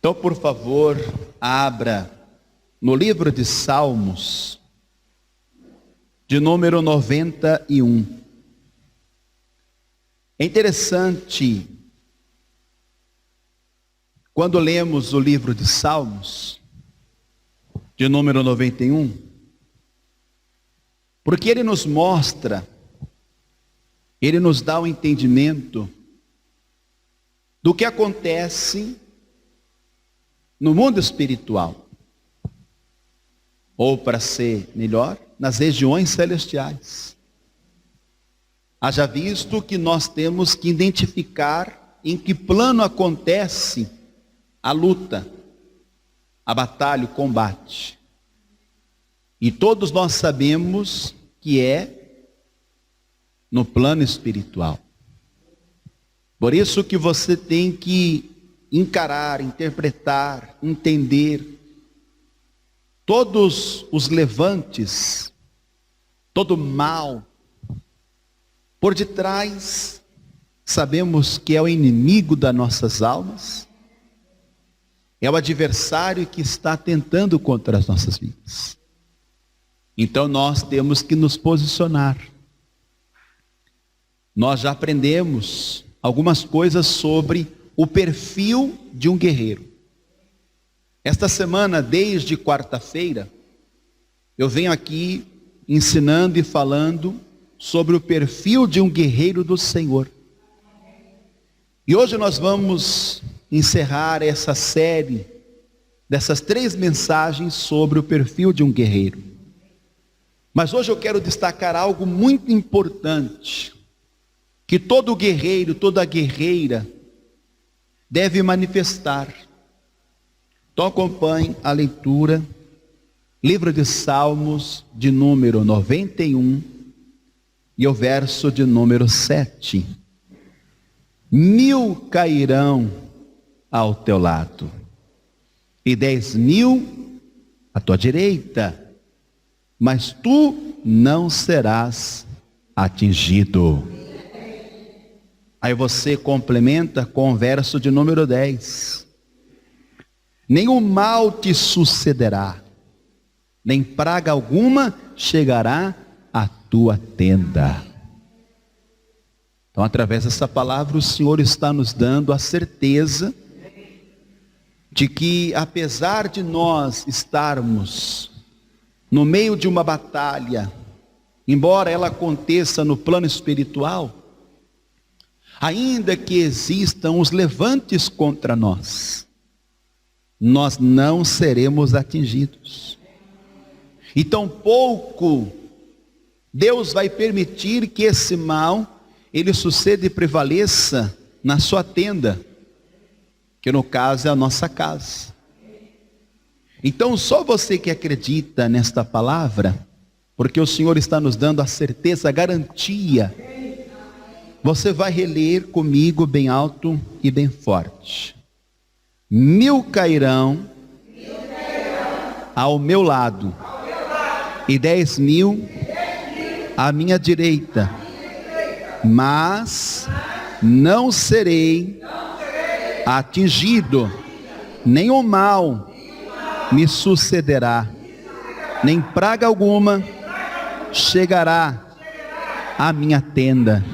Então, por favor, abra no livro de Salmos, de número 91. É interessante, quando lemos o livro de Salmos, de número 91, porque ele nos mostra, ele nos dá o entendimento do que acontece no mundo espiritual, ou para ser melhor, nas regiões celestiais. Haja visto que nós temos que identificar em que plano acontece a luta, a batalha, o combate. E todos nós sabemos que é no plano espiritual. Por isso que você tem que encarar, interpretar, entender todos os levantes, todo o mal. Por detrás, sabemos que é o inimigo das nossas almas, é o adversário que está tentando contra as nossas vidas. Então nós temos que nos posicionar. Nós já aprendemos algumas coisas sobre o perfil de um guerreiro. Esta semana, desde quarta-feira, eu venho aqui ensinando e falando sobre o perfil de um guerreiro do Senhor. E hoje nós vamos encerrar essa série dessas 3 mensagens sobre o perfil de um guerreiro. Mas hoje eu quero destacar algo muito importante, que todo guerreiro, toda guerreira deve manifestar. Então acompanhe a leitura, livro de Salmos, de número 91, e o verso de número 7. 1000 cairão ao teu lado, e 10.000 à tua direita, mas tu não serás atingido. Aí você complementa com o verso de número 10. Nenhum mal te sucederá, nem praga alguma chegará à tua tenda. Então, através dessa palavra, o Senhor está nos dando a certeza de que, apesar de nós estarmos no meio de uma batalha, embora ela aconteça no plano espiritual, ainda que existam os levantes contra nós, nós não seremos atingidos. E tampouco Deus vai permitir que esse mal, ele suceda e prevaleça na sua tenda, que no caso é a nossa casa. Então só você que acredita nesta palavra, porque o Senhor está nos dando a certeza, a garantia, você vai reler comigo bem alto e bem forte. 1000 cairão ao meu lado, e 10.000 à minha direita, mas não serei atingido, nenhum mal me sucederá, nem praga alguma chegará à minha tenda.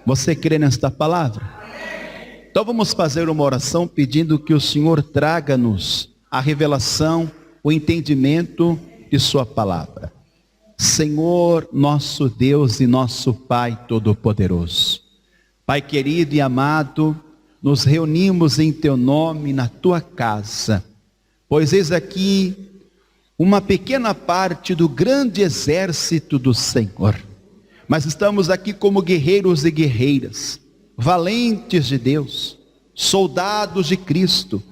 Você crê nesta palavra? Então vamos fazer uma oração pedindo que o Senhor traga-nos a revelação, o entendimento de sua palavra. Senhor, nosso Deus e nosso Pai Todo-Poderoso, Pai querido e amado, nos reunimos em teu nome na tua casa, pois eis aqui uma pequena parte do grande exército do Senhor, mas estamos aqui como guerreiros e guerreiras, valentes de Deus, soldados de Cristo,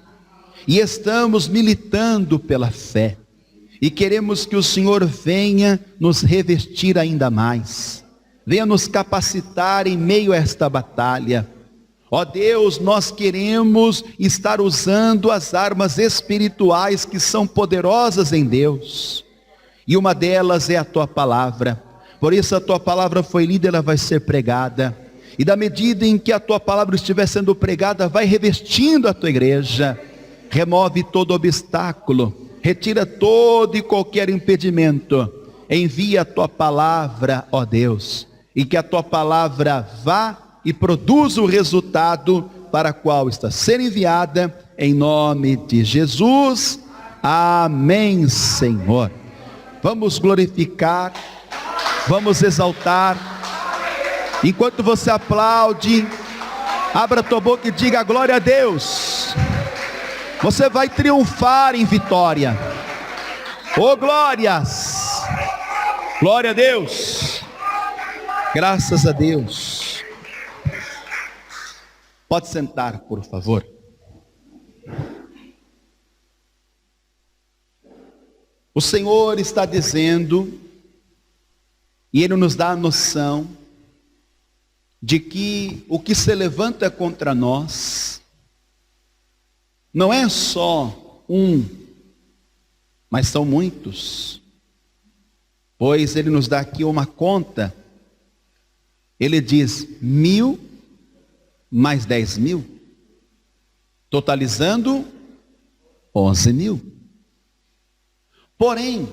e estamos militando pela fé, e queremos que o Senhor venha nos revestir ainda mais, venha nos capacitar em meio a esta batalha. Ó Deus, nós queremos estar usando as armas espirituais que são poderosas em Deus, e uma delas é a tua palavra. Por isso a tua palavra foi lida, ela vai ser pregada, e da medida em que a tua palavra estiver sendo pregada, vai revestindo a tua igreja, remove todo obstáculo, retira todo e qualquer impedimento. Envia a tua palavra, ó Deus, e que a tua palavra vá e produza o resultado para qual está sendo enviada, em nome de Jesus. Amém, Senhor. Vamos glorificar, vamos exaltar. Enquanto você aplaude, abra tua boca e diga glória a Deus. Você vai triunfar em vitória. Oh, glórias! Glória a Deus! Graças a Deus. Pode sentar, por favor. O Senhor está dizendo, e Ele nos dá a noção, de que o que se levanta contra nós, não é só um, mas são muitos. Pois Ele nos dá aqui uma conta. Ele diz 1.000 mais 10.000, totalizando 11.000. Porém,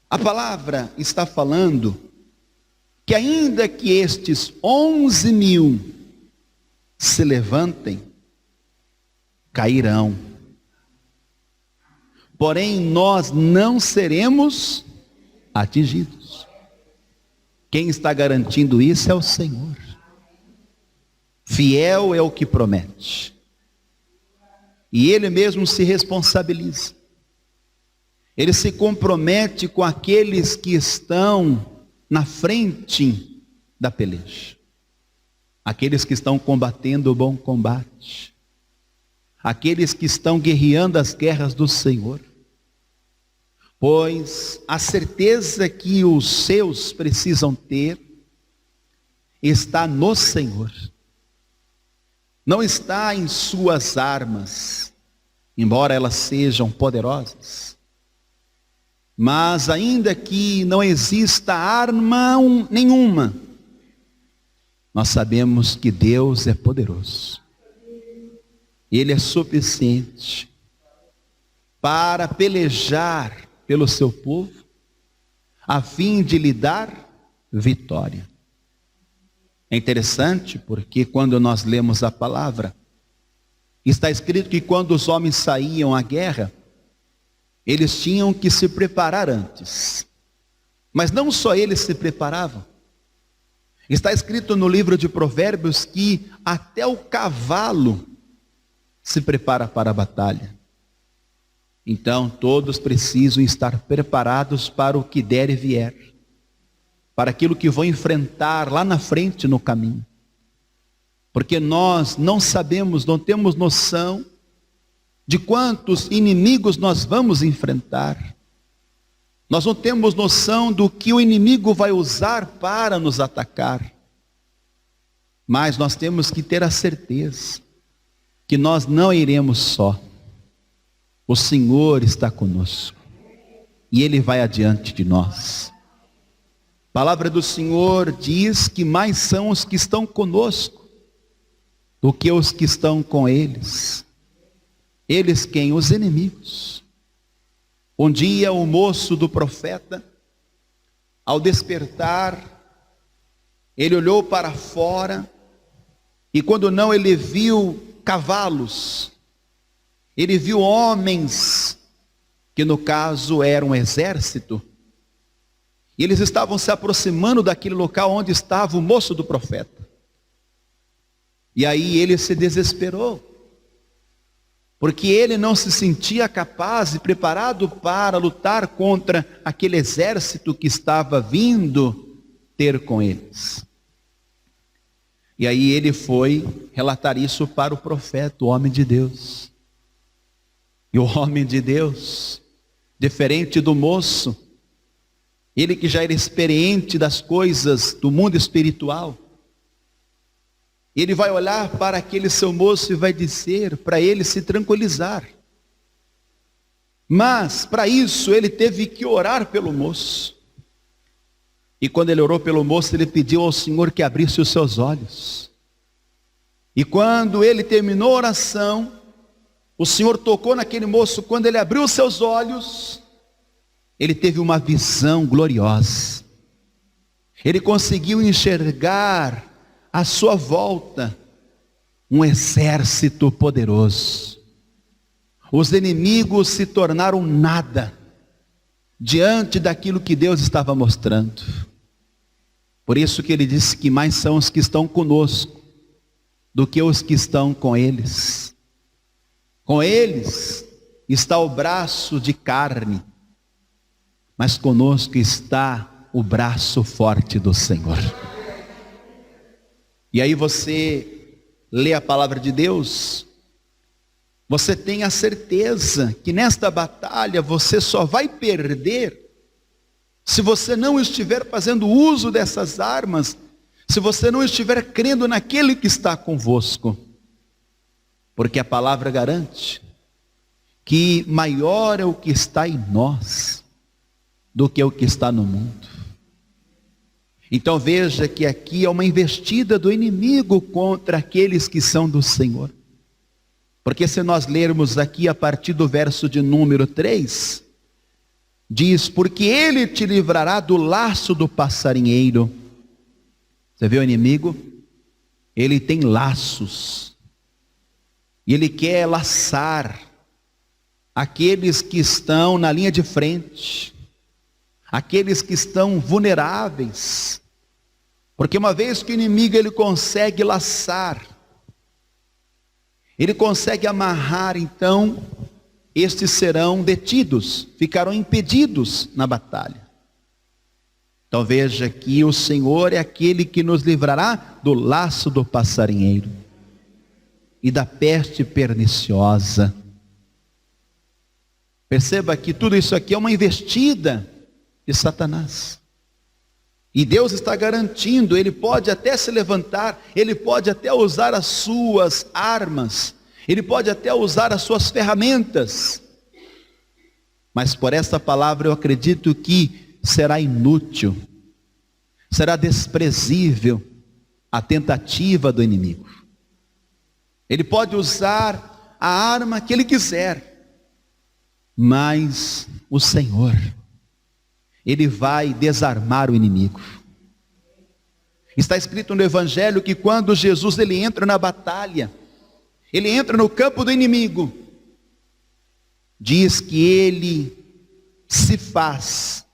a palavra está falando que ainda que estes 11.000 se levantem, cairão. Porém, nós não seremos atingidos. Quem está garantindo isso é o Senhor. Fiel é o que promete. E Ele mesmo se responsabiliza. Ele se compromete com aqueles que estão na frente da peleja. Aqueles que estão combatendo o bom combate. Aqueles que estão guerreando as guerras do Senhor. Pois a certeza que os seus precisam ter está no Senhor. Não está em suas armas, embora elas sejam poderosas. Mas ainda que não exista arma nenhuma, nós sabemos que Deus é poderoso. Ele é suficiente para pelejar pelo seu povo, a fim de lhe dar vitória. É interessante porque quando nós lemos a palavra, está escrito que quando os homens saíam à guerra, eles tinham que se preparar antes. Mas não só eles se preparavam. Está escrito no livro de Provérbios que até o cavalo se prepara para a batalha. Então todos precisam estar preparados para o que der e vier. Para aquilo que vão enfrentar lá na frente no caminho. Porque nós não sabemos, não temos noção de quantos inimigos nós vamos enfrentar. Nós não temos noção do que o inimigo vai usar para nos atacar. Mas nós temos que ter a certeza que nós não iremos só. O Senhor está conosco. E Ele vai adiante de nós. A palavra do Senhor diz que mais são os que estão conosco do que os que estão com eles. Eles quem? Os inimigos. Um dia o moço do profeta, ao despertar, ele olhou para fora, e quando não ele viu cavalos, ele viu homens, que no caso era um exército, e eles estavam se aproximando daquele local onde estava o moço do profeta. E aí ele se desesperou, porque ele não se sentia capaz e preparado para lutar contra aquele exército que estava vindo ter com eles. E aí ele foi relatar isso para o profeta, o homem de Deus. E o homem de Deus, diferente do moço, ele que já era experiente das coisas do mundo espiritual, ele vai olhar para aquele seu moço e vai dizer para ele se tranquilizar. Mas, para isso, ele teve que orar pelo moço. E quando ele orou pelo moço, ele pediu ao Senhor que abrisse os seus olhos. E quando ele terminou a oração, o Senhor tocou naquele moço, quando ele abriu os seus olhos, ele teve uma visão gloriosa. Ele conseguiu enxergar à sua volta um exército poderoso. Os inimigos se tornaram nada diante daquilo que Deus estava mostrando. Por isso que ele disse que mais são os que estão conosco do que os que estão com eles. Com eles está o braço de carne, mas conosco está o braço forte do Senhor. E aí você lê a palavra de Deus, você tem a certeza que nesta batalha você só vai perder se você não estiver fazendo uso dessas armas, se você não estiver crendo naquele que está convosco. Porque a palavra garante que maior é o que está em nós do que o que está no mundo. Então veja que aqui é uma investida do inimigo contra aqueles que são do Senhor. Porque se nós lermos aqui a partir do verso de número 3, diz, porque ele te livrará do laço do passarinheiro. Você vê o inimigo? Ele tem laços. E ele quer laçar aqueles que estão na linha de frente, aqueles que estão vulneráveis. Porque uma vez que o inimigo ele consegue laçar, ele consegue amarrar, então estes serão detidos, ficarão impedidos na batalha. Então veja que o Senhor é aquele que nos livrará do laço do passarinheiro e da peste perniciosa. Perceba que tudo isso aqui é uma investida de Satanás. E Deus está garantindo, ele pode até se levantar, ele pode até usar as suas armas, ele pode até usar as suas ferramentas, mas por esta palavra eu acredito que será inútil, será desprezível a tentativa do inimigo. Ele pode usar a arma que ele quiser, mas o Senhor, ele vai desarmar o inimigo. Está escrito no Evangelho que quando Jesus ele entra na batalha, ele entra no campo do inimigo, diz que ele se faz,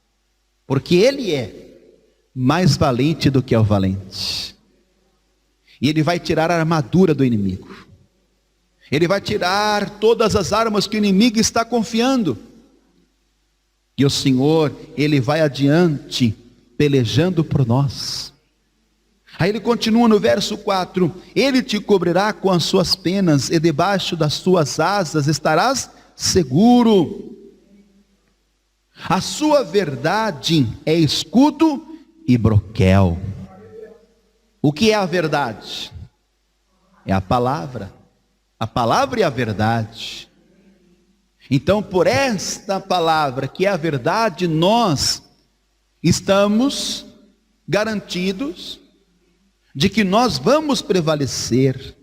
porque ele é mais valente do que é o valente. E ele vai tirar a armadura do inimigo. Ele vai tirar todas as armas que o inimigo está confiando. E o Senhor, ele vai adiante, pelejando por nós. Aí ele continua no verso 4, ele te cobrirá com as suas penas, e debaixo das suas asas estarás seguro. A sua verdade é escudo e broquel. O que é a verdade? É a palavra e a verdade. Então, por esta palavra, que é a verdade, nós estamos garantidos de que nós vamos prevalecer.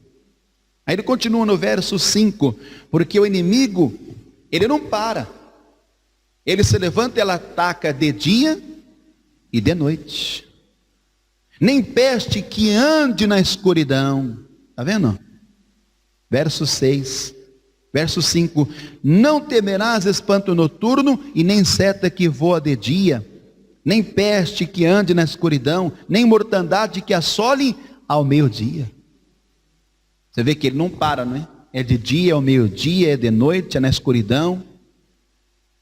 Aí ele continua no verso 5, porque o inimigo, ele não para. Ele se levanta e ele ataca de dia e de noite. Nem peste que ande na escuridão. Está vendo? Verso 6. Verso 5, não temerás espanto noturno, e nem seta que voa de dia, nem peste que ande na escuridão, nem mortandade que assole ao meio-dia. Você vê que ele não para, não é? É de dia, ao meio-dia, é de noite, é na escuridão.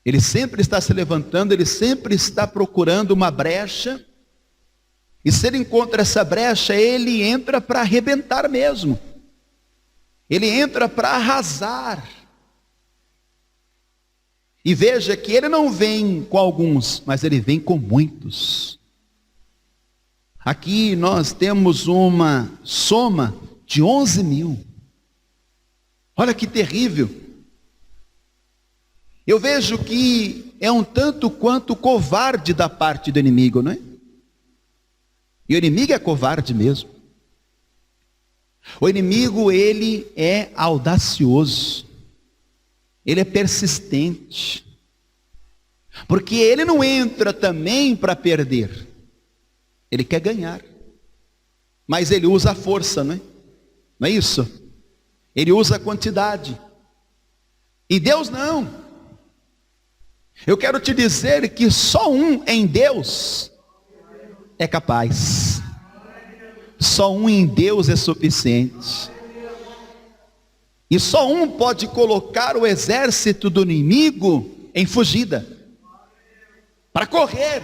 Ele sempre está se levantando, ele sempre está procurando uma brecha, e se ele encontra essa brecha, ele entra para arrebentar mesmo. Ele entra para arrasar. E veja que ele não vem com alguns, mas ele vem com muitos. Aqui nós temos uma soma de 11.000. Olha que terrível. Eu vejo que é um tanto quanto covarde da parte do inimigo, não é? E o inimigo é covarde mesmo. O inimigo, ele é audacioso. ele é persistente. Porque ele não entra também para perder. Ele quer ganhar. Mas ele usa a força, não é? Não é isso? Ele usa a quantidade. E Deus não. Eu quero te dizer que só um em Deus é capaz. Só um em Deus é suficiente. E só um pode colocar o exército do inimigo em fugida, para correr.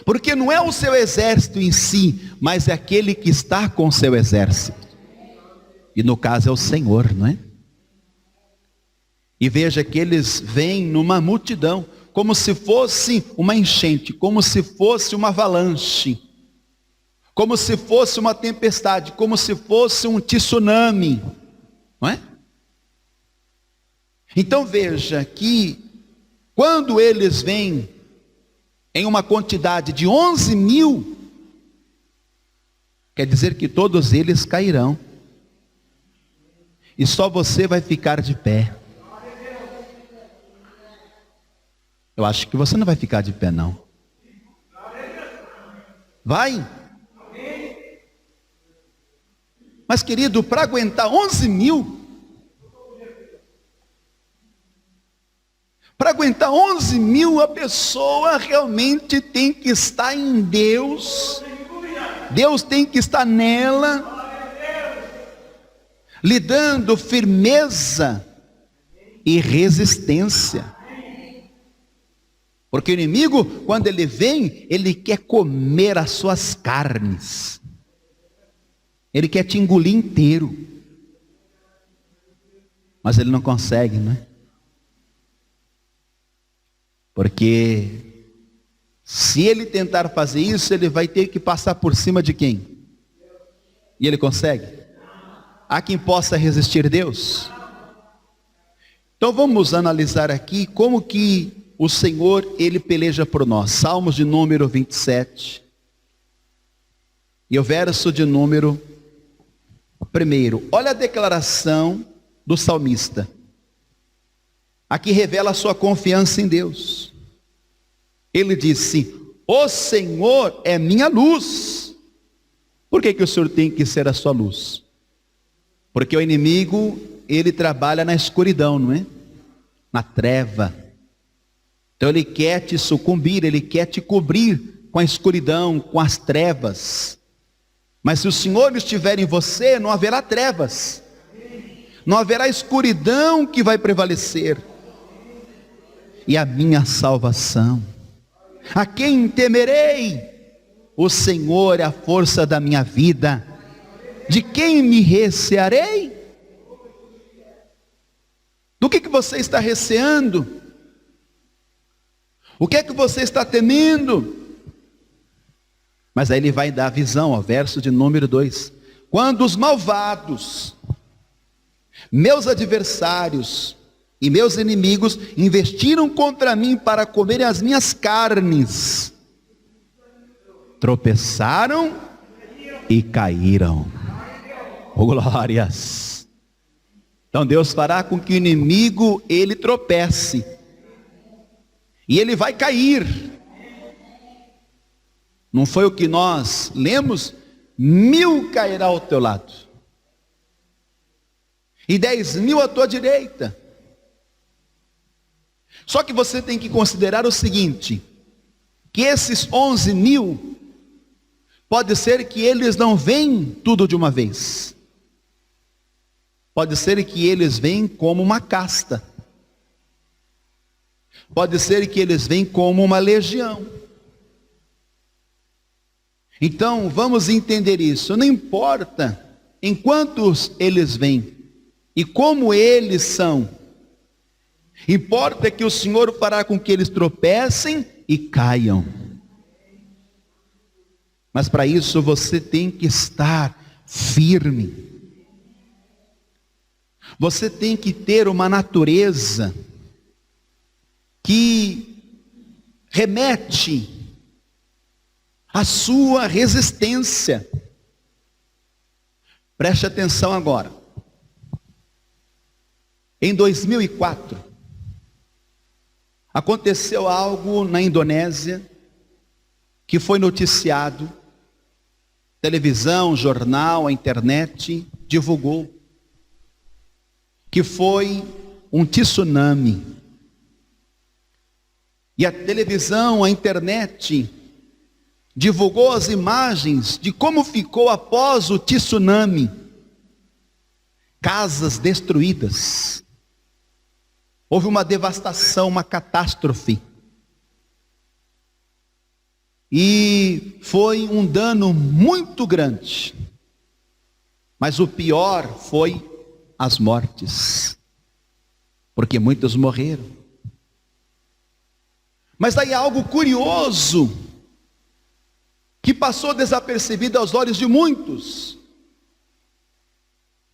Porque não é o seu exército em si, mas é aquele que está com o seu exército. E no caso é o Senhor, não é? E veja que eles vêm numa multidão, como se fosse uma enchente, como se fosse uma avalanche, como se fosse uma tempestade, como se fosse um tsunami, não é? Então veja que quando eles vêm em uma quantidade de 11.000, quer dizer que todos eles cairão, e só você vai ficar de pé. Eu acho que você não vai ficar de pé, não. Vai? Mas querido, para aguentar 11.000, para aguentar 11.000, a pessoa realmente tem que estar em Deus. Deus tem que estar nela, lhe dando firmeza e resistência. Porque o inimigo, quando ele vem, ele quer comer as suas carnes. Ele quer te engolir inteiro. Mas ele não consegue, não é? Porque se ele tentar fazer isso, ele vai ter que passar por cima de quem? E ele consegue? Há quem possa resistir Deus? Então vamos analisar aqui como que o Senhor, ele peleja por nós. Salmos de número 27. E o verso de número 1. Olha a declaração do salmista. Aqui revela a sua confiança em Deus. Ele disse: o Senhor é minha luz. Por que o Senhor tem que ser a sua luz? Porque o inimigo, ele trabalha na escuridão, não é? Na treva. Então ele quer te sucumbir, ele quer te cobrir com a escuridão, com as trevas. Mas se o Senhor estiver em você, não haverá trevas. Não haverá escuridão que vai prevalecer. E a minha salvação. A quem temerei? O Senhor é a força da minha vida. De quem me recearei? Do que você está receando? O que é que você está temendo? Mas aí ele vai dar a visão, ó, verso de número 2. Quando os malvados, meus adversários e meus inimigos investiram contra mim para comerem as minhas carnes, tropeçaram e caíram. Oh, glórias! Então Deus fará com que o inimigo, ele tropece. E ele vai cair. Não foi o que nós lemos? 1.000 cairá ao teu lado. E 10.000 à tua direita. Só que você tem que considerar o seguinte, que esses 11.000, pode ser que eles não venham tudo de uma vez. Pode ser que eles venham como uma casta. Pode ser que eles venham como uma legião. Então, vamos entender isso. Não importa em quantos eles vêm e como eles são. Importa que o Senhor fará com que eles tropecem e caiam. Mas para isso você tem que estar firme. Você tem que ter uma natureza que remete à sua resistência. Preste atenção agora. Em 2004, aconteceu algo na Indonésia que foi noticiado, televisão, jornal, a internet divulgou, que foi um tsunami. E a televisão, a internet divulgou as imagens de como ficou após o tsunami. Casas destruídas. Houve uma devastação, uma catástrofe. E foi um dano muito grande. Mas o pior foi as mortes. Porque muitos morreram. Mas aí algo curioso, que passou desapercebido aos olhos de muitos,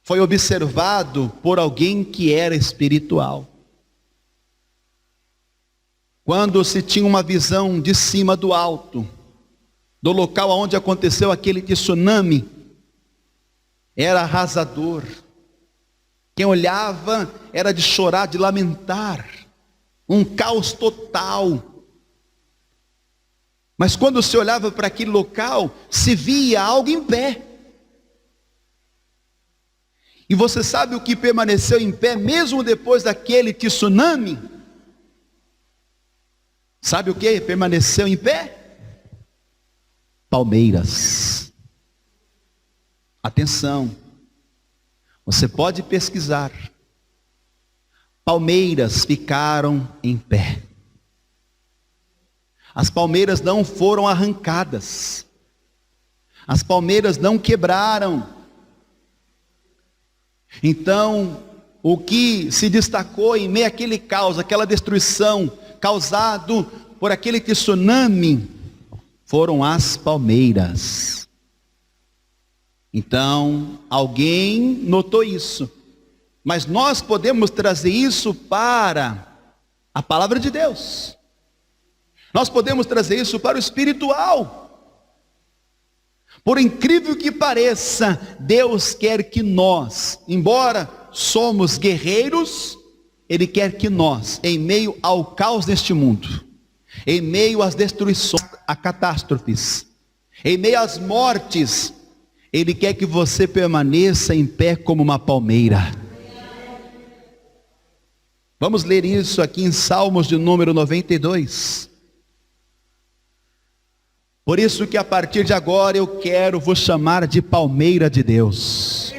foi observado por alguém que era espiritual. Quando se tinha uma visão de cima do alto, do local onde aconteceu aquele tsunami, era arrasador. Quem olhava era de chorar, de lamentar, um caos total. Mas quando se olhava para aquele local, se via algo em pé. E você sabe o que permaneceu em pé mesmo depois daquele tsunami? Sabe o que permaneceu em pé? Palmeiras. Atenção, você pode pesquisar. Palmeiras ficaram em pé. As palmeiras não foram arrancadas. As palmeiras não quebraram. Então, o que se destacou em meio àquele caos, aquela destruição causado por aquele tsunami, foram as palmeiras. Então, alguém notou isso. Mas nós podemos trazer isso para a palavra de Deus. Nós podemos trazer isso para o espiritual. Por incrível que pareça, Deus quer que nós, embora somos guerreiros, Ele quer que nós, em meio ao caos deste mundo, em meio às destruições, a catástrofes, em meio às mortes, Ele quer que você permaneça em pé como uma palmeira. Vamos ler isso aqui em Salmos de número 92. Por isso que a partir de agora eu quero vos chamar de palmeira de Deus.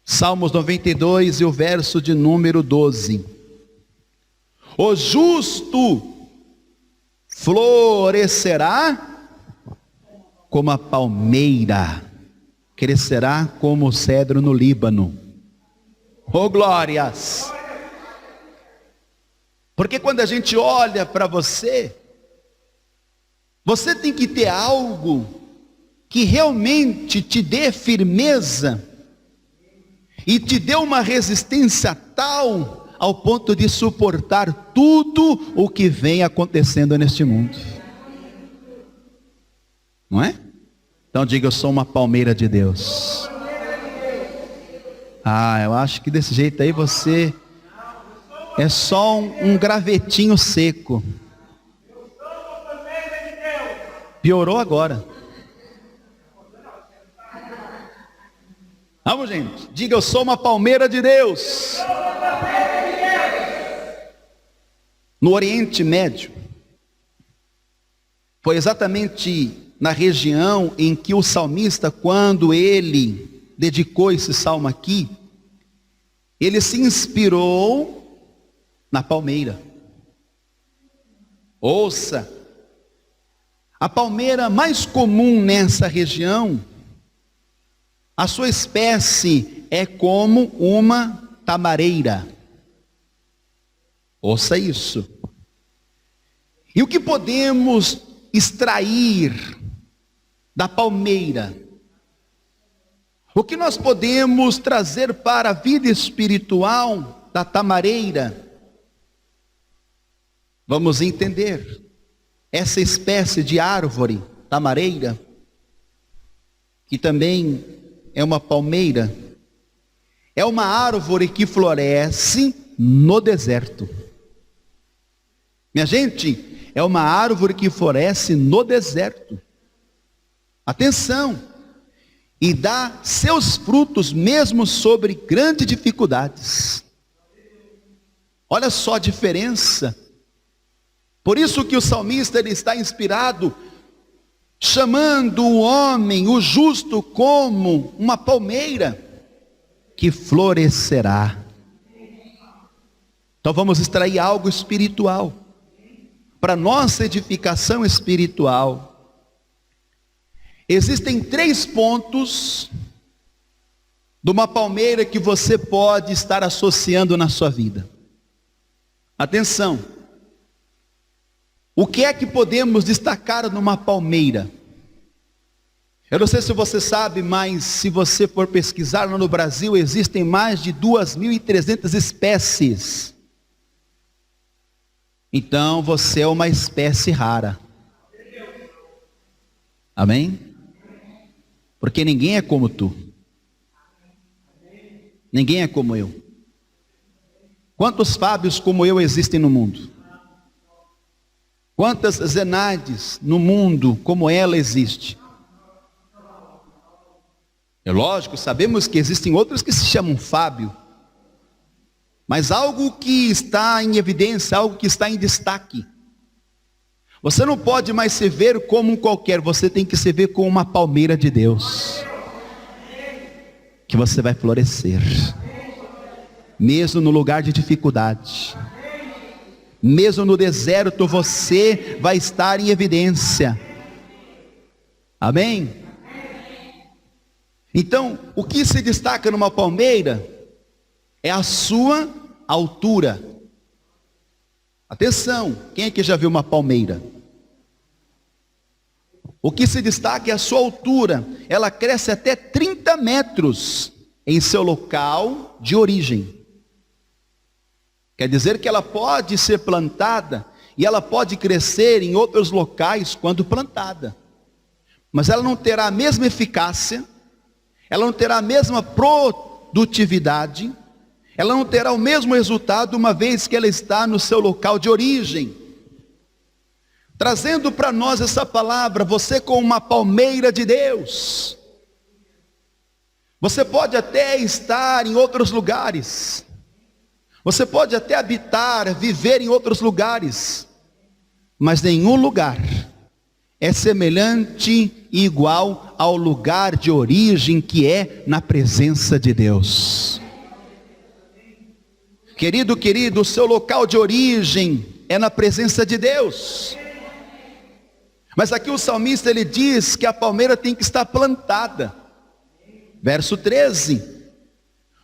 Salmos 92 e o verso de número 12. O justo florescerá como a palmeira, crescerá como o cedro no Líbano. Oh glórias! Porque quando a gente olha para você, você tem que ter algo que realmente te dê firmeza e te dê uma resistência tal ao ponto de suportar tudo o que vem acontecendo neste mundo. Não é? Então diga, eu sou uma palmeira de Deus. Eu acho que desse jeito aí você é só um gravetinho seco. Piorou agora. Vamos, gente. Diga, eu sou uma palmeira de Deus. No Oriente Médio, foi exatamente na região em que o salmista, quando ele dedicou esse salmo aqui, ele se inspirou na palmeira. Ouça. A palmeira mais comum nessa região, a sua espécie é como uma tamareira. Ouça isso. E o que podemos extrair da palmeira? O que nós podemos trazer para a vida espiritual da tamareira? Vamos entender. Essa espécie de árvore, tamareira, que também é uma palmeira, é uma árvore que floresce no deserto. Minha gente, é uma árvore que floresce no deserto. Atenção! E dá seus frutos mesmo sobre grandes dificuldades. Olha só a diferença. Por isso que o salmista ele está inspirado, chamando o homem, o justo, como uma palmeira que florescerá. Então vamos extrair algo espiritual, para nossa edificação espiritual. Existem 3 pontos de uma palmeira que você pode estar associando na sua vida. Atenção! O que é que podemos destacar numa palmeira? Eu não sei se você sabe, mas se você for pesquisar, no Brasil existem mais de 2.300 espécies. Então você é uma espécie rara. Amém? Porque ninguém é como tu. Ninguém é como eu. Quantos Fábios como eu existem no mundo? Quantas Zenades no mundo como ela existe? É lógico, sabemos que existem outros que se chamam Fábio. Mas algo que está em evidência, algo que está em destaque. Você não pode mais se ver como um qualquer, você tem que se ver como uma palmeira de Deus. Que você vai florescer. Mesmo no lugar de dificuldade. Mesmo no deserto, você vai estar em evidência. Amém? Então, o que se destaca numa palmeira é a sua altura. Atenção, quem é que já viu uma palmeira? O que se destaca é a sua altura. Ela cresce até 30 metros em seu local de origem. Quer dizer que ela pode ser plantada e ela pode crescer em outros locais quando plantada. Mas ela não terá a mesma eficácia, ela não terá a mesma produtividade, ela não terá o mesmo resultado uma vez que ela está no seu local de origem. Trazendo para nós essa palavra, você como uma palmeira de Deus. Você pode até estar em outros lugares. Você pode até habitar, viver em outros lugares. Mas nenhum lugar é semelhante e igual ao lugar de origem que é na presença de Deus. Querido, o seu local de origem é na presença de Deus. Mas aqui o salmista ele diz que a palmeira tem que estar plantada. Verso 13.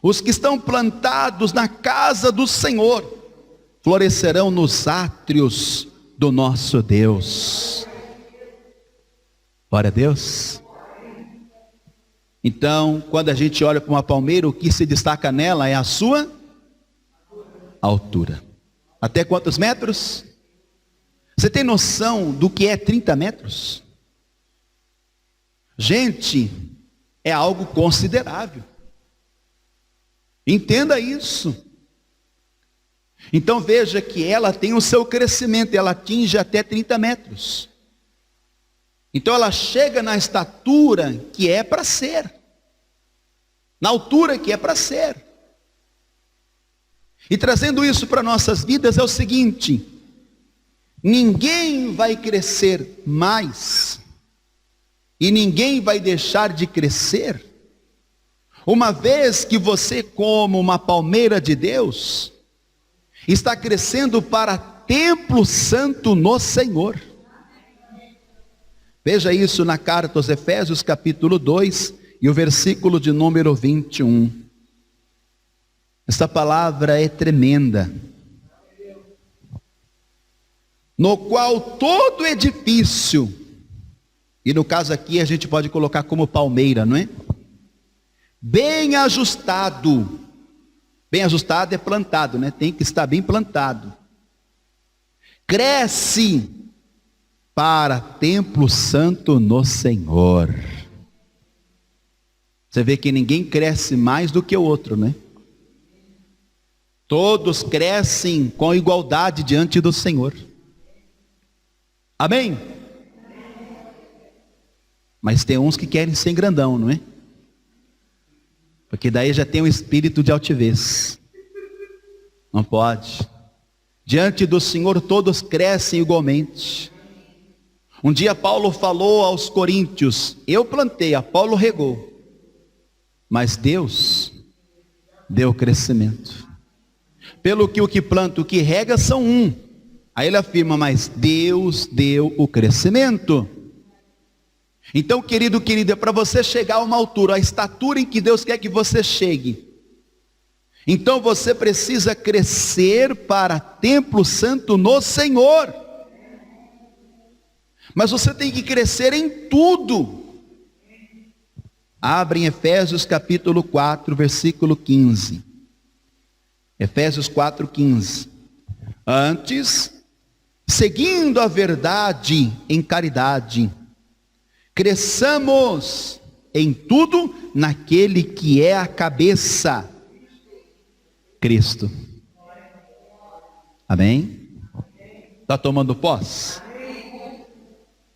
Os que estão plantados na casa do Senhor florescerão nos átrios do nosso Deus. Glória a Deus. Então, quando a gente olha para uma palmeira, o que se destaca nela é a sua altura. Até quantos metros? Você tem noção do que é 30 metros? Gente, é algo considerável. Entenda isso. Então veja que ela tem o seu crescimento, ela atinge até 30 metros. Então ela chega na estatura que é para ser. Na altura que é para ser. E trazendo isso para nossas vidas é o seguinte: ninguém vai crescer mais, e ninguém vai deixar de crescer, uma vez que você, como uma palmeira de Deus, está crescendo para templo santo no Senhor. Veja isso na carta aos Efésios capítulo 2 e o versículo de número 21. Esta palavra é tremenda. No qual todo edifício, e no caso aqui a gente pode colocar como palmeira, não é? Bem ajustado é plantado, né? Tem que estar bem plantado. Cresce para templo santo no Senhor. Você vê que ninguém cresce mais do que o outro, né? Todos crescem com igualdade diante do Senhor. Amém? Mas tem uns que querem ser grandão, não é? Porque daí já tem um espírito de altivez. Não pode. Diante do Senhor todos crescem igualmente. Um dia Paulo falou aos coríntios: eu plantei, Apolo regou, mas Deus deu crescimento. Pelo que o que planta e o que rega são um. Aí ele afirma: mas Deus deu o crescimento. Então, querido, querida, para você chegar a uma altura, a estatura em que Deus quer que você chegue, então você precisa crescer para templo santo no Senhor. Mas você tem que crescer em tudo. Abre em Efésios capítulo 4, versículo 15. Efésios 4:15. Antes, seguindo a verdade em caridade, cresçamos em tudo naquele que é a cabeça, Cristo. Amém? Está tomando posse?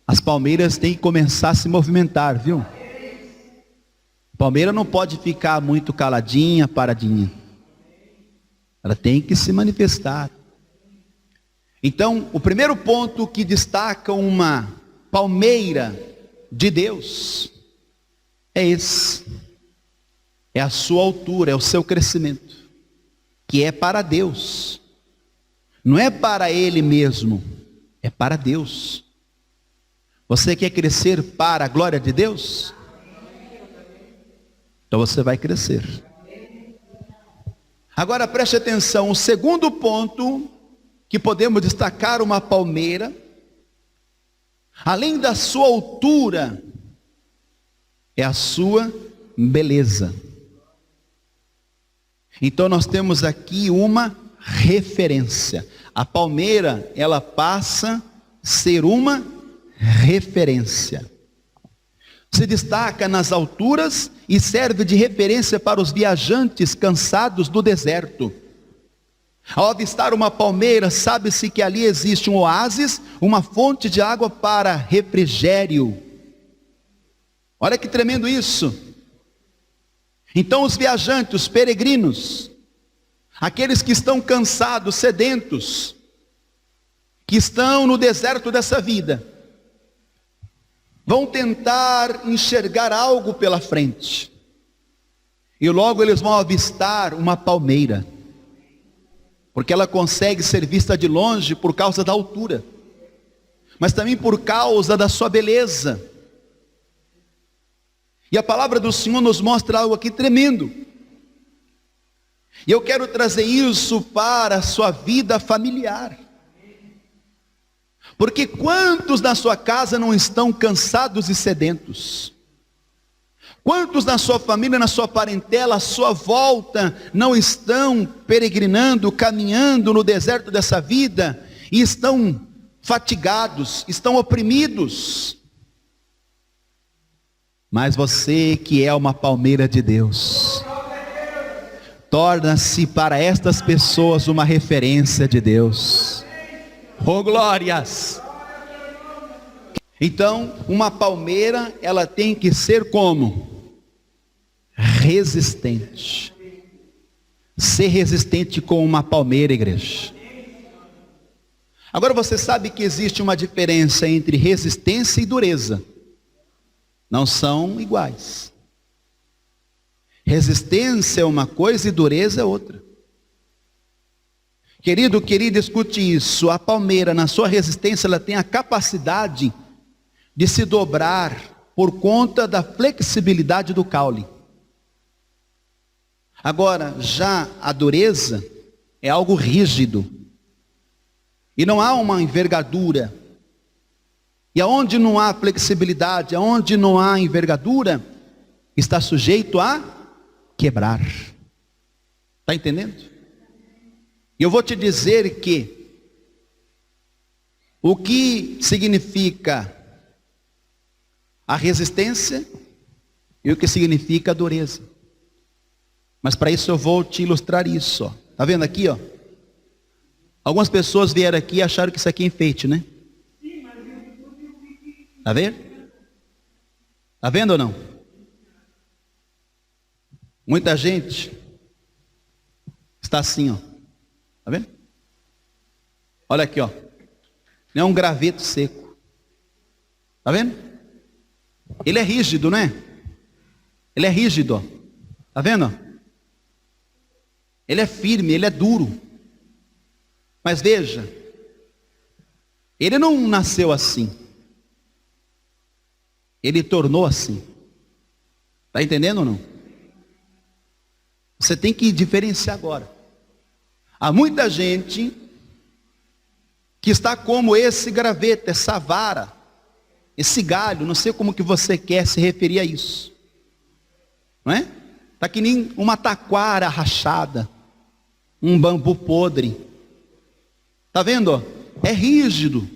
As palmeiras têm que começar a se movimentar, viu? A palmeira não pode ficar muito caladinha, paradinha. Ela tem que se manifestar. Então, o primeiro ponto que destaca uma palmeira de Deus é esse. É a sua altura, é o seu crescimento, que é para Deus. Não é para Ele mesmo, é para Deus. Você quer crescer para a glória de Deus? Então você vai crescer. Agora preste atenção, o segundo ponto que podemos destacar uma palmeira, além da sua altura, é a sua beleza. Então nós temos aqui uma referência. A palmeira, ela passa a ser uma referência. Se destaca nas alturas e serve de referência para os viajantes cansados do deserto. Ao avistar uma palmeira, sabe-se que ali existe um oásis, uma fonte de água para refrigério. Olha que tremendo isso. Então os viajantes, os peregrinos, aqueles que estão cansados, sedentos, que estão no deserto dessa vida, vão tentar enxergar algo pela frente. E logo eles vão avistar uma palmeira. Porque ela consegue ser vista de longe por causa da altura. Mas também por causa da sua beleza. E a palavra do Senhor nos mostra algo aqui tremendo. E eu quero trazer isso para a sua vida familiar. Porque quantos na sua casa não estão cansados e sedentos? Quantos na sua família, na sua parentela, à sua volta, não estão peregrinando, caminhando no deserto dessa vida, e estão fatigados, estão oprimidos? Mas você que é uma palmeira de Deus, torna-se para estas pessoas uma referência de Deus. Oh glórias! Então, uma palmeira, ela tem que ser como? Resistente. Ser resistente com uma palmeira, igreja. Agora você sabe que existe uma diferença entre resistência e dureza. Não são iguais. Resistência é uma coisa e dureza é outra. Querido, querida, escute isso. A palmeira, na sua resistência, ela tem a capacidade de se dobrar por conta da flexibilidade do caule. Agora, já a dureza é algo rígido. E não há uma envergadura. E aonde não há flexibilidade, aonde não há envergadura, está sujeito a quebrar. Está entendendo? E eu vou te dizer que o que significa a resistência e o que significa dureza. Mas para isso eu vou te ilustrar isso, ó. Tá vendo aqui, ó? Algumas pessoas vieram aqui e acharam que isso aqui é enfeite, né? Tá vendo? Tá vendo ou não? Muita gente está assim, ó. Tá vendo? Olha aqui, ó. Não é um graveto seco. Tá vendo? Ele é rígido, né? Ele é rígido, ó. Tá vendo? Ele é firme, ele é duro. Mas veja, ele não nasceu assim. Ele tornou assim. Está entendendo ou não? Você tem que diferenciar agora. Há muita gente que está como esse graveto, essa vara, esse galho, não sei como que você quer se referir a isso. Não é? Está que nem uma taquara rachada, um bambu podre. Está vendo? Ó? É rígido.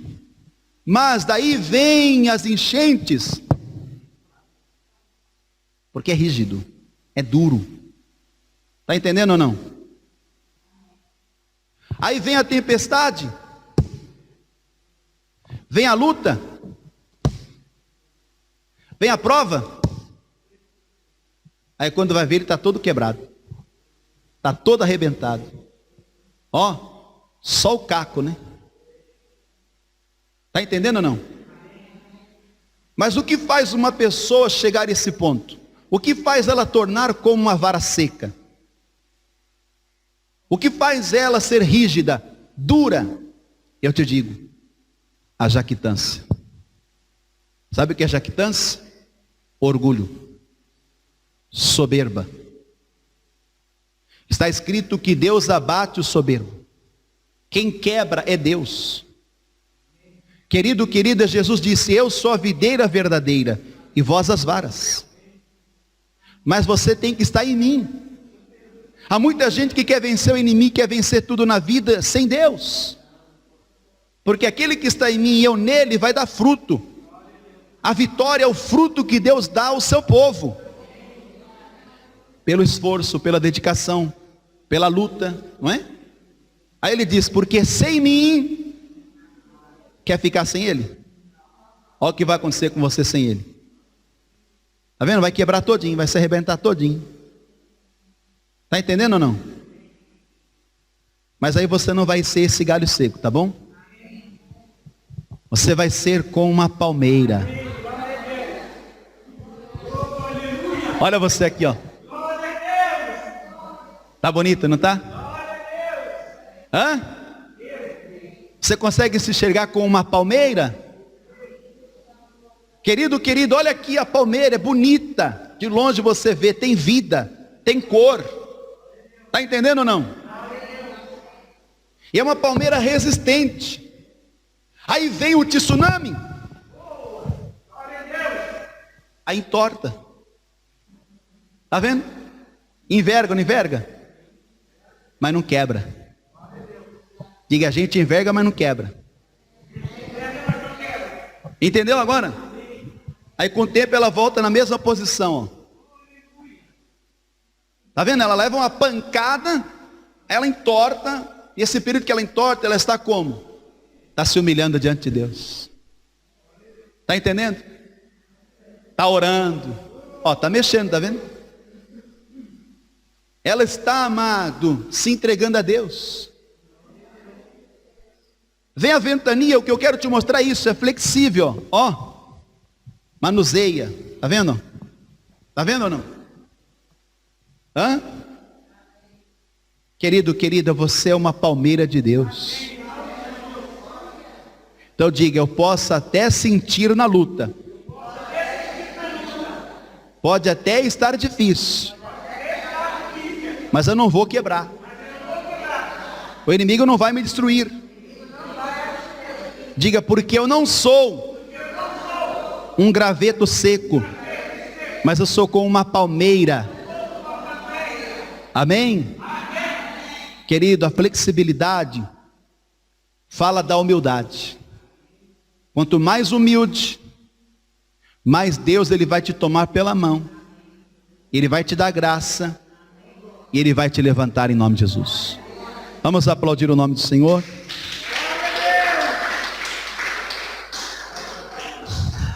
Mas daí vem as enchentes. Porque é rígido, é duro. Está entendendo ou não? Aí vem a tempestade. Vem a luta. Vem a prova. Aí quando vai ver ele está todo quebrado. Está todo arrebentado. Ó, só o caco, né? Está entendendo ou não? Mas o que faz uma pessoa chegar a esse ponto? O que faz ela tornar como uma vara seca? O que faz ela ser rígida, dura? Eu te digo, a jactância. Sabe o que é jactância? Orgulho, soberba. Está escrito que Deus abate o soberbo. Quem quebra é Deus. Querido, querida, Jesus disse: eu sou a videira verdadeira e vós as varas. Mas você tem que estar em mim. Há muita gente que quer vencer o inimigo, quer vencer tudo na vida sem Deus. Porque aquele que está em mim e eu nele vai dar fruto. A vitória é o fruto que Deus dá ao seu povo. Pelo esforço, pela dedicação, pela luta, não é? Aí ele diz: porque sem mim, quer ficar sem ele? Olha o que vai acontecer com você sem ele. Está vendo? Vai quebrar todinho, vai se arrebentar todinho. Está entendendo ou não? Mas aí você não vai ser esse galho seco, tá bom? Você vai ser como uma palmeira. Olha você aqui, ó. Tá bonito, não tá? Hã? Você consegue se enxergar como uma palmeira? Querido, querido, olha aqui a palmeira, é bonita. De longe você vê, tem vida, tem cor. Está entendendo ou não? E é uma palmeira resistente. Aí vem o tsunami. Aí entorta. Está vendo? Enverga, não enverga? Mas não quebra. Diga: a gente enverga, mas não quebra. Entendeu agora? Aí com o tempo ela volta na mesma posição, ó. Está vendo? Ela leva uma pancada, ela entorta, e esse período que ela entorta, ela está como? Está se humilhando diante de Deus. Está entendendo? Está orando. Ó, está mexendo, está vendo? Ela está, amado, se entregando a Deus. Vem a ventania, o que eu quero te mostrar é isso, é flexível, ó. Manuseia, está vendo? Está vendo ou não? Hã? Querido, querida, você é uma palmeira de Deus. Então diga: eu posso até sentir na luta. Pode até estar difícil, mas eu não vou quebrar. O inimigo não vai me destruir. Diga: porque eu não sou um graveto seco, mas eu sou como uma palmeira. Amém? Querido, a flexibilidade fala da humildade. Quanto mais humilde, mais Deus ele vai te tomar pela mão Ele vai te dar graça. E Ele vai te levantar em nome de Jesus. Vamos aplaudir o nome do Senhor.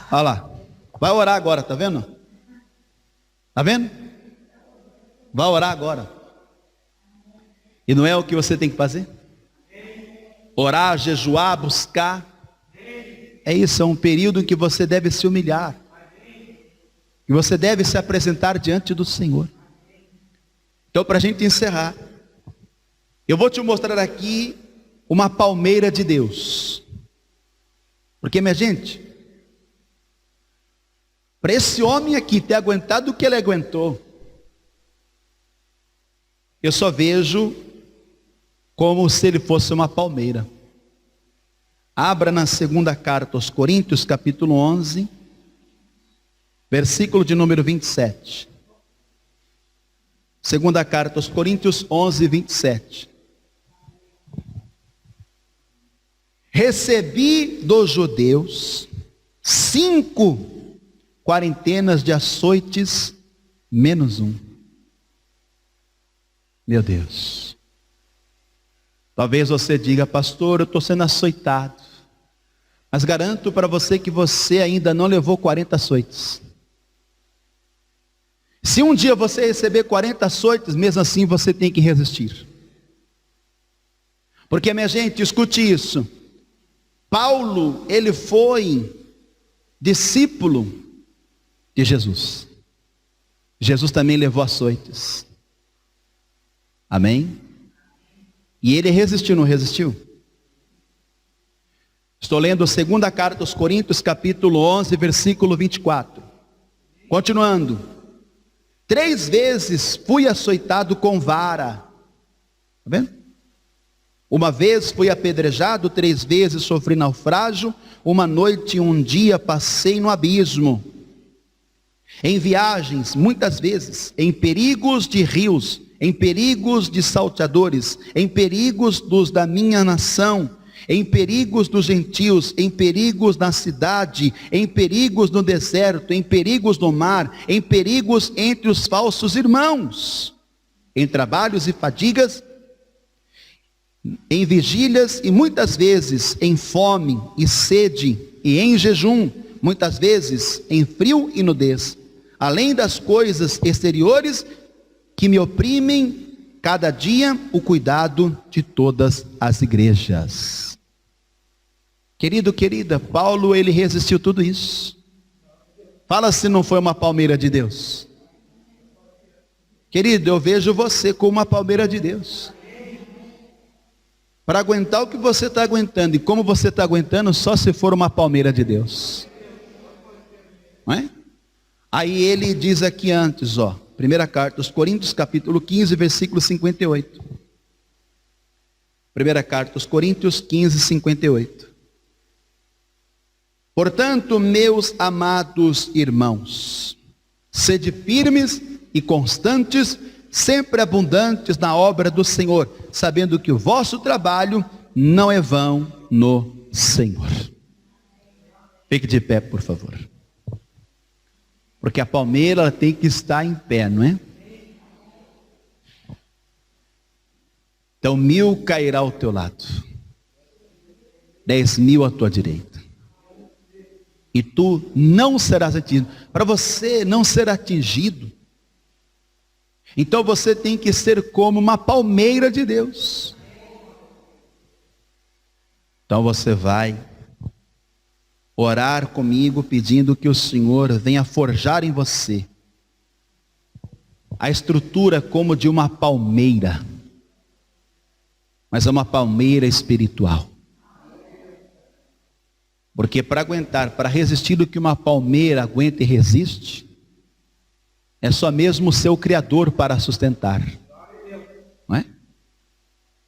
Olha lá. Vai orar agora, tá vendo? Tá vendo? Vai orar agora. E não é o que você tem que fazer? Orar, jejuar, buscar. É isso, é um período em que você deve se humilhar. Que você deve se apresentar diante do Senhor. Então, para a gente encerrar, eu vou te mostrar aqui uma palmeira de Deus. Porque, minha gente, para esse homem aqui ter aguentado o que ele aguentou, eu só vejo como se ele fosse uma palmeira. Abra na segunda carta aos Coríntios, capítulo 11, versículo de número 27. Segunda carta aos Coríntios 11, 27. Recebi dos judeus 5 quarentenas de açoites, menos um. Meu Deus. Talvez você diga, pastor, eu estou sendo açoitado. Mas garanto para você que você ainda não levou 40 açoites. Se um dia você receber 40 açoites, mesmo assim você tem que resistir. Porque, minha gente, escute isso. Paulo, ele foi discípulo de Jesus. Jesus também levou açoites. Amém? E ele resistiu, não resistiu? Estou lendo a segunda carta aos Coríntios, capítulo 11, versículo 24. Continuando. 3 vezes fui açoitado com vara. Está vendo? Uma vez fui apedrejado, 3 vezes sofri naufrágio, uma noite e um dia passei no abismo. Em viagens, muitas vezes, em perigos de rios, em perigos de salteadores, em perigos dos da minha nação, em perigos dos gentios, em perigos na cidade, em perigos no deserto, em perigos no mar, em perigos entre os falsos irmãos, em trabalhos e fadigas, em vigílias e muitas vezes em fome e sede e em jejum, muitas vezes em frio e nudez, além das coisas exteriores que me oprimem cada dia, o cuidado de todas as igrejas. Querido, querida, Paulo, ele resistiu tudo isso. Fala se não foi uma palmeira de Deus. Querido, eu vejo você como uma palmeira de Deus. Para aguentar o que você está aguentando, e como você está aguentando, só se for uma palmeira de Deus. Não é? Aí ele diz aqui antes, ó, primeira carta aos Coríntios, capítulo 15, versículo 58. Primeira carta aos Coríntios 15, 58. Portanto, meus amados irmãos, sede firmes e constantes, sempre abundantes na obra do Senhor, sabendo que o vosso trabalho não é vão no Senhor. Fique de pé, por favor. Porque a palmeira ela tem que estar em pé, não é? Então 1000 cairá ao teu lado, 10.000 à tua direita, e tu não serás atingido. Para você não ser atingido, então você tem que ser como uma palmeira de Deus. Então você vai orar comigo, pedindo que o Senhor venha forjar em você a estrutura como de uma palmeira, mas é uma palmeira espiritual. Porque para aguentar, para resistir o que uma palmeira aguenta e resiste, é só mesmo o seu Criador para sustentar. Não é?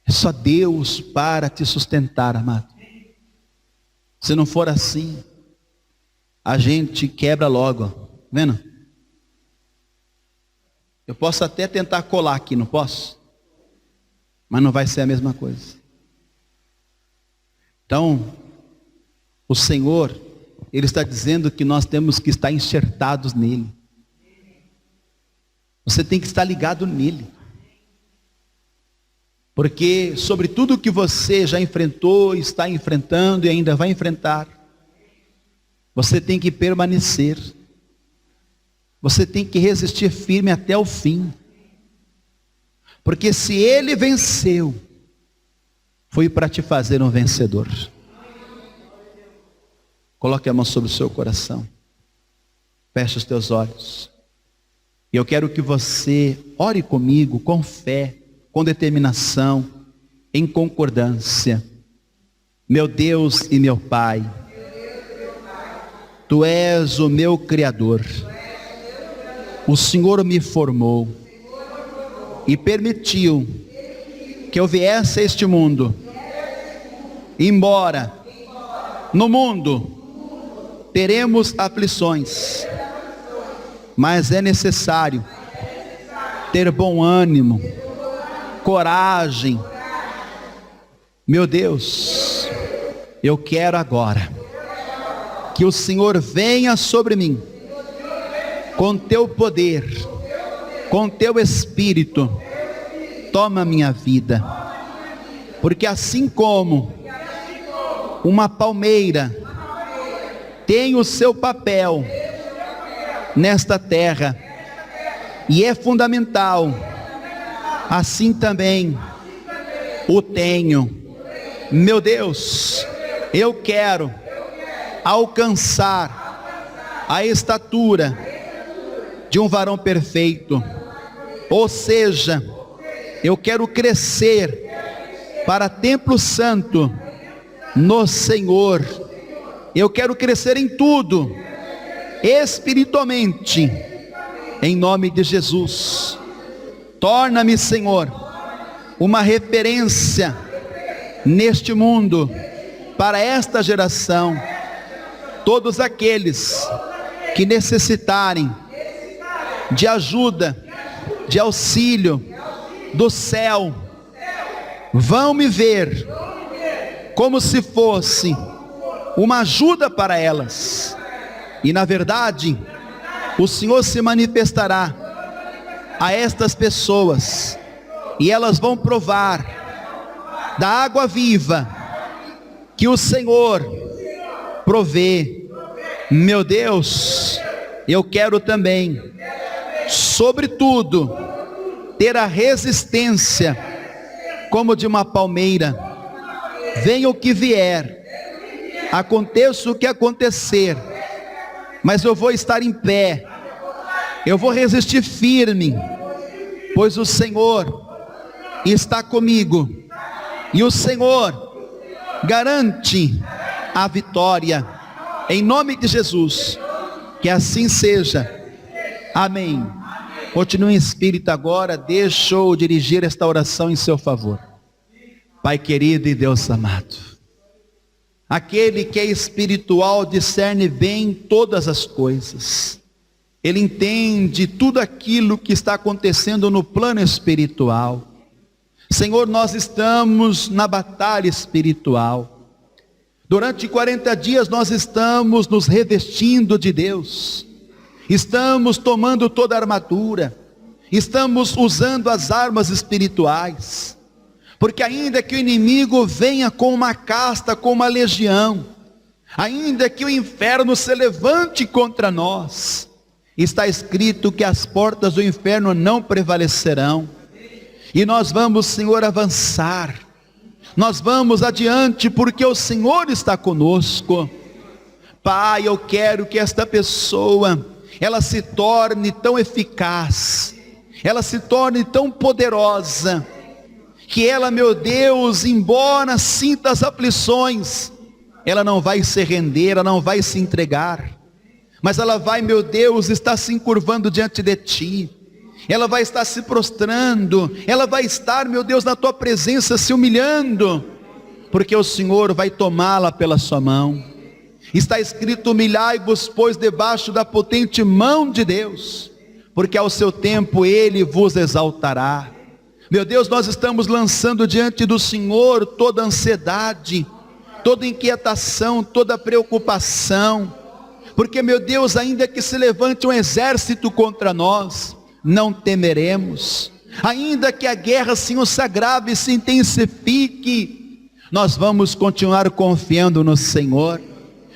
É só Deus para te sustentar, amado. Se não for assim, a gente quebra logo. Tá vendo? Eu posso até tentar colar aqui, não posso? Mas não vai ser a mesma coisa. Então, o Senhor, Ele está dizendo que nós temos que estar enxertados nele. Você tem que estar ligado nele. Porque sobre tudo que você já enfrentou, está enfrentando e ainda vai enfrentar, você tem que permanecer. Você tem que resistir firme até o fim. Porque se ele venceu, foi para te fazer um vencedor. Coloque a mão sobre o seu coração. Feche os teus olhos. E eu quero que você ore comigo com fé, com determinação, em concordância. Meu Deus e meu Pai, Tu és o meu Criador. O Senhor me formou e permitiu que eu viesse a este mundo. Embora no mundo teremos aflições, mas é necessário ter bom ânimo, coragem. Meu Deus, eu quero agora que o Senhor venha sobre mim com teu poder, com teu Espírito. Toma minha vida, porque assim como uma palmeira tem o seu papel nesta terra e é fundamental, assim também o tenho. Meu Deus, eu quero alcançar a estatura de um varão perfeito, ou seja, eu quero crescer para templo santo no Senhor. Eu quero crescer em tudo, espiritualmente, em nome de Jesus. Torna-me, Senhor, uma referência neste mundo, para esta geração. Todos aqueles que necessitarem de ajuda, de auxílio do céu, vão me ver como se fosse uma ajuda para elas. E na verdade, o Senhor se manifestará a estas pessoas, e elas vão provar da água viva que o Senhor provê. Meu Deus, eu quero também, sobretudo, ter a resistência como de uma palmeira. Venha o que vier, aconteça o que acontecer, mas eu vou estar em pé, eu vou resistir firme, pois o Senhor está comigo, e o Senhor garante a vitória, em nome de Jesus. Que assim seja, amém. Continue em espírito agora. Deixa eu dirigir esta oração em seu favor. Pai querido e Deus amado, aquele que é espiritual discerne bem todas as coisas. Ele entende tudo aquilo que está acontecendo no plano espiritual. Senhor, nós estamos na batalha espiritual. Durante 40 dias nós estamos nos revestindo de Deus. Estamos tomando toda a armadura. Estamos usando as armas espirituais. Porque ainda que o inimigo venha com uma casta, com uma legião, ainda que o inferno se levante contra nós, está escrito que as portas do inferno não prevalecerão. E nós vamos, Senhor, avançar. Nós vamos adiante, porque o Senhor está conosco. Pai, eu quero que esta pessoa, ela se torne tão eficaz, ela se torne tão poderosa, que ela, meu Deus, embora sinta as aflições, ela não vai se render, ela não vai se entregar, mas ela vai, meu Deus, estar se encurvando diante de Ti. Ela vai estar se prostrando, ela vai estar, meu Deus, na tua presença se humilhando, porque o Senhor vai tomá-la pela sua mão. Está escrito: humilhai-vos, pois, debaixo da potente mão de Deus, porque ao seu tempo Ele vos exaltará. Meu Deus, nós estamos lançando diante do Senhor toda ansiedade, toda inquietação, toda preocupação, porque, meu Deus, ainda que se levante um exército contra nós, não temeremos. Ainda que a guerra, Senhor, se agrave e se intensifique, nós vamos continuar confiando no Senhor.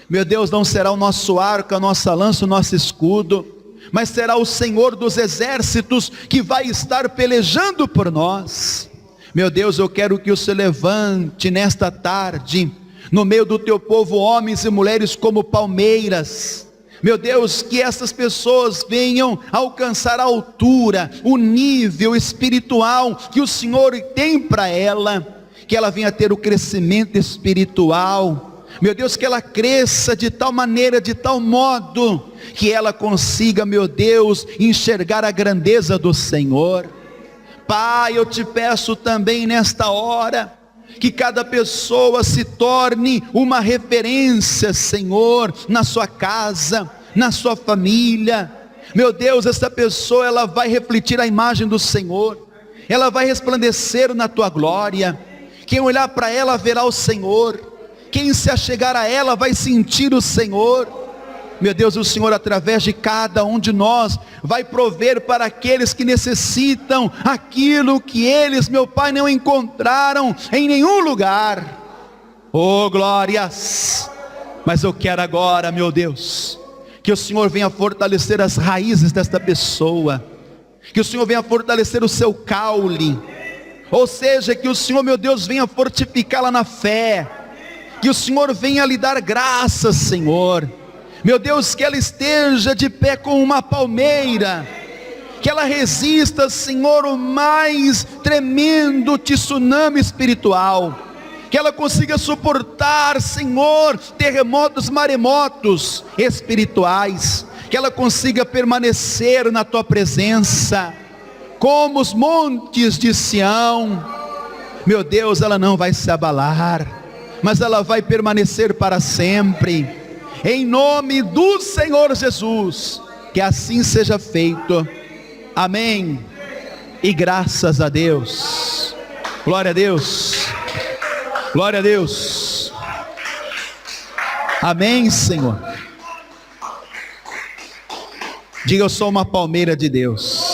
Meu Deus, não será o nosso arco, a nossa lança, o nosso escudo, mas será o Senhor dos exércitos que vai estar pelejando por nós. Meu Deus, eu quero que o Senhor levante nesta tarde, no meio do teu povo, homens e mulheres como palmeiras. Meu Deus, que essas pessoas venham alcançar a altura, o nível espiritual que o Senhor tem para ela, que ela venha ter o crescimento espiritual. Meu Deus, que ela cresça de tal maneira, de tal modo, que ela consiga, meu Deus, enxergar a grandeza do Senhor. Pai, eu te peço também nesta hora, que cada pessoa se torne uma referência, Senhor, na sua casa, na sua família. Meu Deus, essa pessoa, ela vai refletir a imagem do Senhor, ela vai resplandecer na tua glória. Quem olhar para ela verá o Senhor, quem se achegar a ela vai sentir o Senhor. Meu Deus, o Senhor, através de cada um de nós, vai prover para aqueles que necessitam aquilo que eles, meu Pai, não encontraram em nenhum lugar. Oh, glórias! Mas eu quero agora, meu Deus, que o Senhor venha fortalecer as raízes desta pessoa, que o Senhor venha fortalecer o seu caule, ou seja, que o Senhor, meu Deus, venha fortificá-la na fé, que o Senhor venha lhe dar graças, Senhor. Meu Deus, que ela esteja de pé como uma palmeira, que ela resista, Senhor, o mais tremendo tsunami espiritual, que ela consiga suportar, Senhor, terremotos, maremotos espirituais, que ela consiga permanecer na tua presença, como os montes de Sião. Meu Deus, ela não vai se abalar, mas ela vai permanecer para sempre. Em nome do Senhor Jesus, que assim seja feito. Amém. E graças a Deus. Glória a Deus. Glória a Deus. Amém, Senhor. Diga: eu sou uma palmeira de Deus.